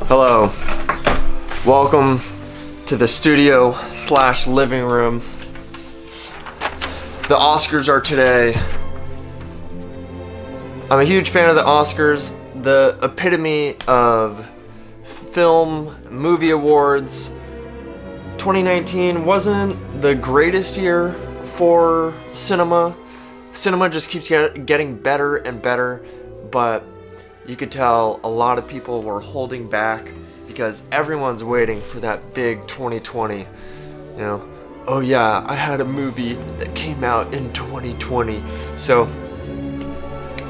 Hello. Welcome to the studio / living room. The Oscars are today. I'm a huge fan of the Oscars, the epitome of film, movie awards. 2019 wasn't the greatest year for cinema. Cinema just keeps getting better and better, but you could tell a lot of people were holding back because everyone's waiting for that big 2020. You know, oh yeah, I had a movie that came out in 2020. So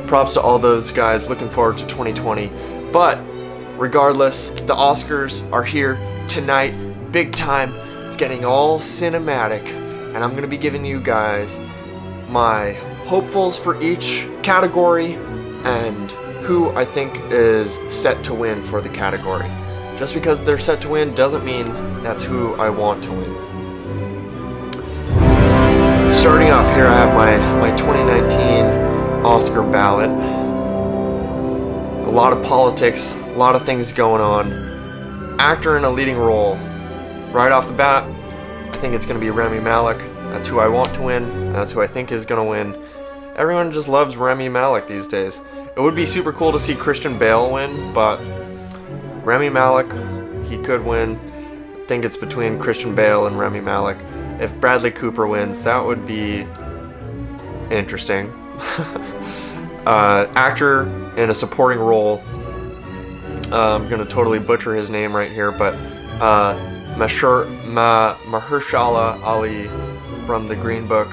props to all those guys looking forward to 2020. But regardless, the Oscars are here tonight, big time. It's getting all cinematic, and I'm gonna be giving you guys my hopefuls for each category and who I think is set to win for the category. Just because they're set to win doesn't mean that's who I want to win. Starting off here, I have my 2019 Oscar ballot. A lot of politics, a lot of things going on. Actor in a leading role. Right off the bat, I think it's going to be Rami Malek. That's who I want to win. That's who I think is going to win. Everyone just loves Rami Malek these days. It would be super cool to see Christian Bale win, but Rami Malek, he could win. I think it's between Christian Bale and Rami Malek. If Bradley Cooper wins, that would be interesting. Actor in a supporting role. I'm going to totally butcher his name right here, but Mahershala Ali from The Green Book.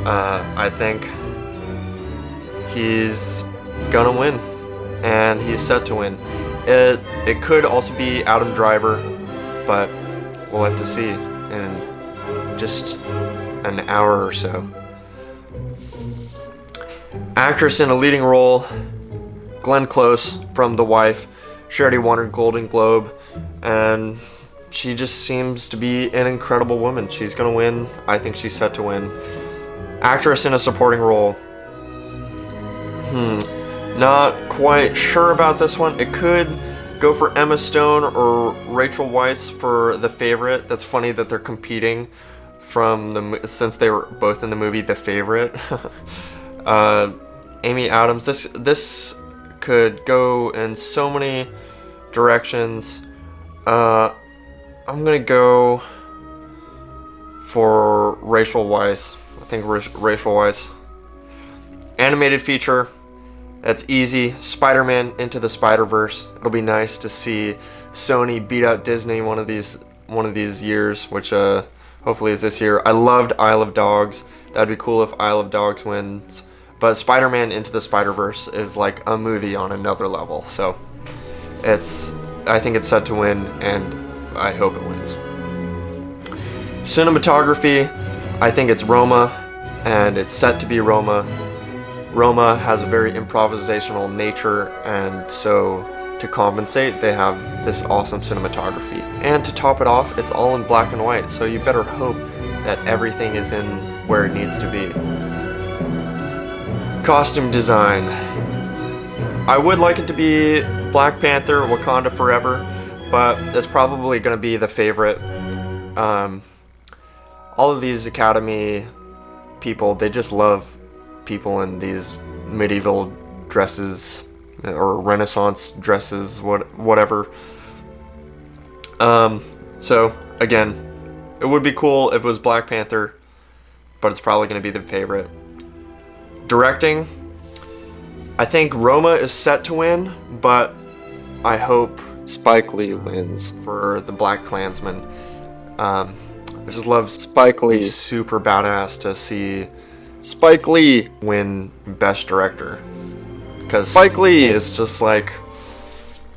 I think he's gonna win, and he's set to win. It could also be Adam Driver, but we'll have to see in just an hour or so. Actress in a leading role, Glenn Close from The Wife. She already won her Golden Globe, and she just seems to be an incredible woman. She's gonna win. I think she's set to win. Actress in a supporting role. Not quite sure about this one. It could go for Emma Stone or Rachel Weisz for The Favorite. That's funny that they're competing since they were both in the movie The Favorite. Amy Adams. This could go in so many directions. I'm gonna go for Rachel Weisz. I think Rachel Weisz. Animated feature. That's easy. Spider-Man Into the Spider-Verse. It'll be nice to see Sony beat out Disney one of these years, which hopefully is this year. I loved Isle of Dogs. That'd be cool if Isle of Dogs wins. But Spider-Man Into the Spider-Verse is like a movie on another level. So I think it's set to win, and I hope it wins. Cinematography. I think it's Roma, and it's set to be Roma. Roma has a very improvisational nature, and so to compensate, they have this awesome cinematography. And to top it off, it's all in black and white, so you better hope that everything is in where it needs to be. Costume design. I would like it to be Black Panther, Wakanda Forever, but it's probably going to be The Favorite. All of these Academy people, they just love people in these medieval dresses or Renaissance dresses, whatever. So again, it would be cool if it was Black Panther, but it's probably going to be The Favorite. Directing, I think Roma is set to win, but I hope Spike Lee wins for The Black Klansman. I just love Spike Lee. He's super badass to see Spike Lee win Best Director, because Spike Lee is just like,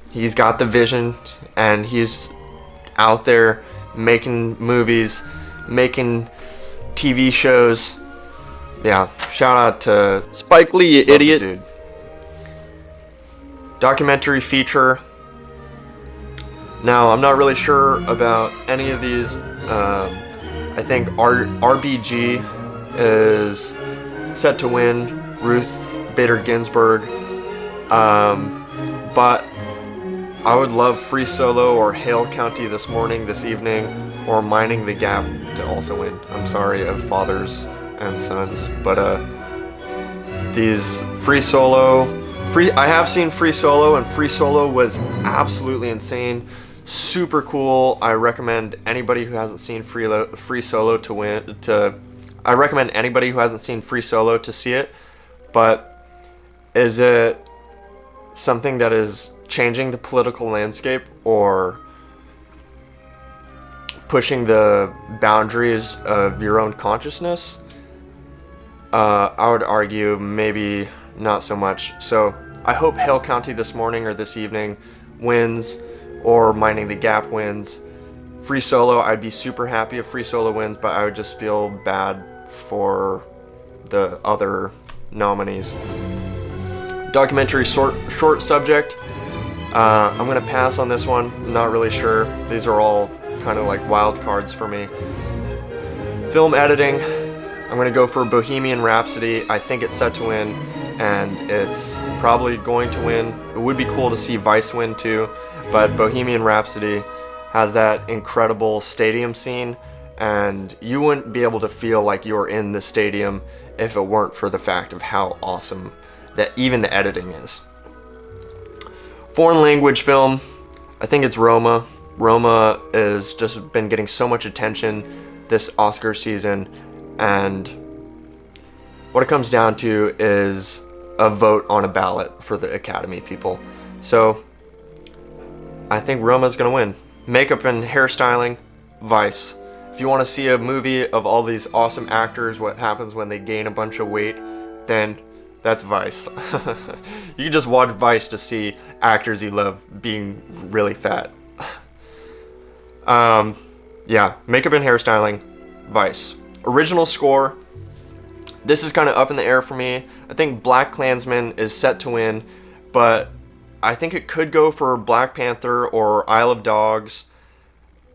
he's got the vision, and he's out there making movies, making TV shows. Yeah, shout out to Spike Lee, you idiot. Dude. Documentary feature. Now, I'm not really sure about any of these I think RBG is set to win, Ruth Bader Ginsburg. But I would love Free Solo or Hale County This Morning, This Evening, or Mining the Gap to also win. I'm sorry of fathers and sons, but these I have seen Free Solo, and Free Solo was absolutely insane, super cool. I recommend anybody who hasn't seen Free Solo I recommend anybody who hasn't seen Free Solo to see it. But is it something that is changing the political landscape or pushing the boundaries of your own consciousness? I would argue maybe not so much. So I hope Hale County This Morning or This Evening wins, or Mining the Gap wins. Free Solo, I'd be super happy if Free Solo wins, but I would just feel bad for the other nominees. Documentary short subject. I'm gonna pass on this one. I'm not really sure. These are all kind of like wild cards for me. Film editing. I'm gonna go for Bohemian Rhapsody. I think it's set to win, and it's probably going to win. It would be cool to see Vice win too, but Bohemian Rhapsody has that incredible stadium scene, and you wouldn't be able to feel like you're in the stadium if it weren't for the fact of how awesome that even the editing is. Foreign language film, I think it's Roma. Roma has just been getting so much attention this Oscar season, and what it comes down to is a vote on a ballot for the Academy people. So I think Roma's gonna win. Makeup and hairstyling, Vice. If you want to see a movie of all these awesome actors, what happens when they gain a bunch of weight, then that's Vice. You can just watch Vice to see actors you love being really fat. Yeah, makeup and hairstyling, Vice. Original score, this is kind of up in the air for me. I think BlacKkKlansman is set to win, but I think it could go for Black Panther or Isle of Dogs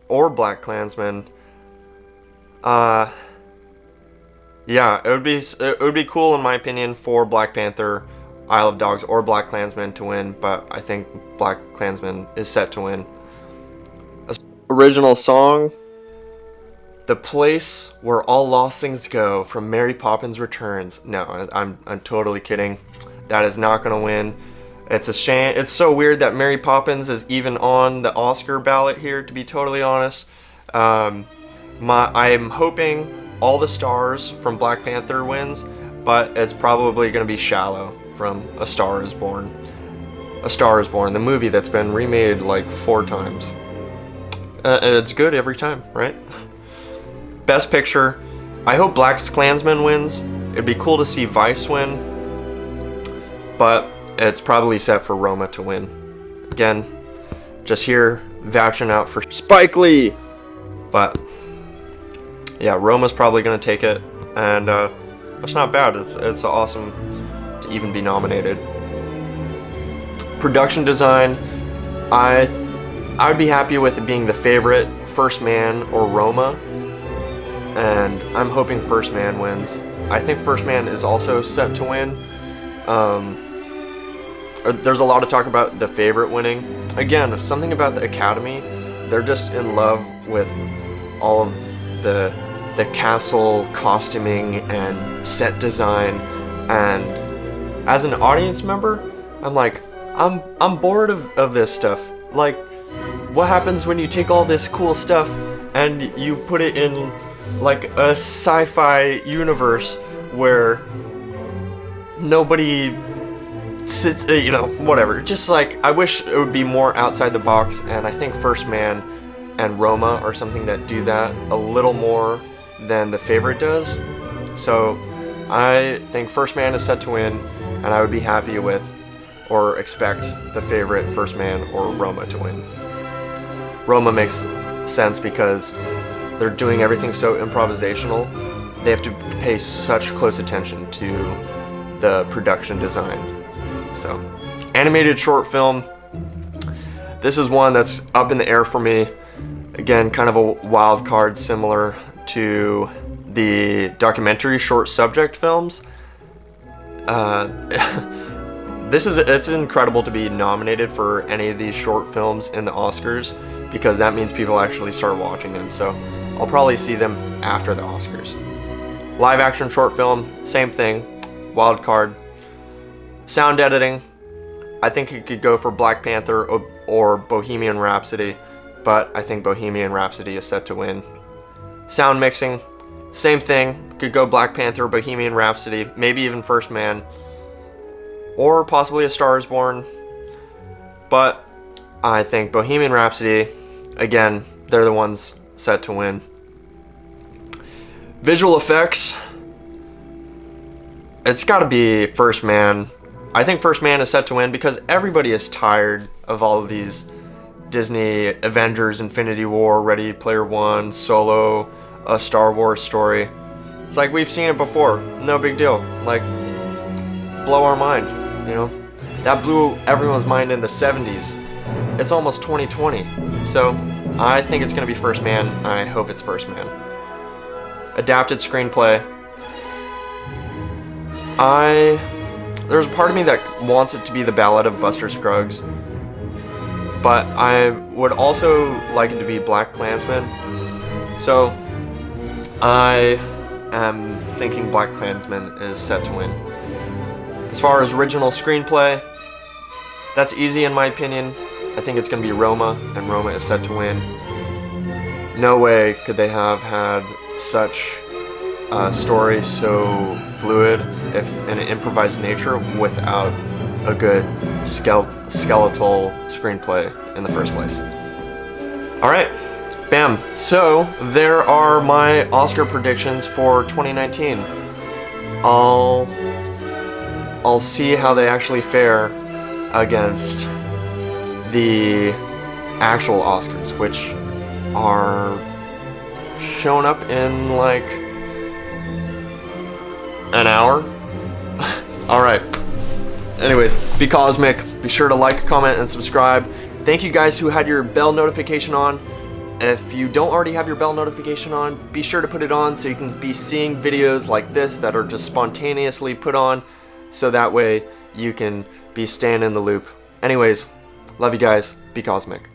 or BlacKkKlansman. Yeah, it would be cool in my opinion for Black Panther, Isle of Dogs, or BlacKkKlansman to win, but I think BlacKkKlansman is set to win. Original song, The Place Where All Lost Things Go from Mary Poppins Returns. No, I'm totally kidding. That is not gonna win. It's a shame. It's so weird that Mary Poppins is even on the Oscar ballot here, to be totally honest. I'm hoping All the Stars from Black Panther wins, but it's probably going to be Shallow from A Star is Born. A Star is Born, the movie that's been remade like 4 times. It's good every time, right? Best Picture. I hope BlacKkKlansman wins. It'd be cool to see Vice win, but it's probably set for Roma to win. Again, just here vouching out for Spike Lee. But yeah, Roma's probably going to take it, and that's not bad. It's awesome to even be nominated. Production design, I would be happy with it being The Favorite, First Man, or Roma, and I'm hoping First Man wins. I think First Man is also set to win. There's a lot of talk about The Favorite winning. Again, something about the Academy, they're just in love with all of the castle costuming and set design, and as an audience member, I'm like, I'm bored of this stuff. Like, what happens when you take all this cool stuff and you put it in like a sci-fi universe where nobody sits, whatever. Just like, I wish it would be more outside the box, and I think First Man and Roma are something that do that a little more than The Favorite does. So I think First Man is set to win, and I would be happy with or expect The Favorite, First Man, or Roma to win. Roma makes sense because they're doing everything so improvisational. They have to pay such close attention to the production design. So, animated short film. This is one that's up in the air for me. Again, kind of a wild card similar to the documentary short subject films. It's incredible to be nominated for any of these short films in the Oscars, because that means people actually start watching them. So I'll probably see them after the Oscars. Live action short film, same thing, wild card. Sound editing, I think it could go for Black Panther or Bohemian Rhapsody, but I think Bohemian Rhapsody is set to win. Sound mixing, same thing, could go Black Panther, Bohemian Rhapsody, maybe even First Man, or possibly A Star Is Born, but I think Bohemian Rhapsody, again, they're the ones set to win. Visual effects, it's gotta be First Man. I think First Man is set to win because everybody is tired of all of these Disney Avengers, Infinity War, Ready Player One, Solo, A Star Wars Story. It's like we've seen it before, no big deal. Like, blow our mind, you know? That blew everyone's mind in the 70s. It's almost 2020. So, I think it's gonna be First Man. I hope it's First Man. Adapted screenplay. There's a part of me that wants it to be The Ballad of Buster Scruggs, but I would also like it to be BlacKkKlansman. So I am thinking BlacKkKlansman is set to win. As far as original screenplay, that's easy in my opinion. I think it's going to be Roma, and Roma is set to win. No way could they have had such a story so fluid if in an improvised nature without a good skeletal screenplay in the first place. Alright, bam. So there are my Oscar predictions for 2019. I'll see how they actually fare against the actual Oscars, which are showing up in like an hour. Alright. Anyways, BecauseMic. Be sure to like, comment, and subscribe. Thank you guys who had your bell notification on. If you don't already have your bell notification on, be sure to put it on so you can be seeing videos like this that are just spontaneously put on, so that way you can be staying in the loop. Anyways, love you guys. BecauseMic.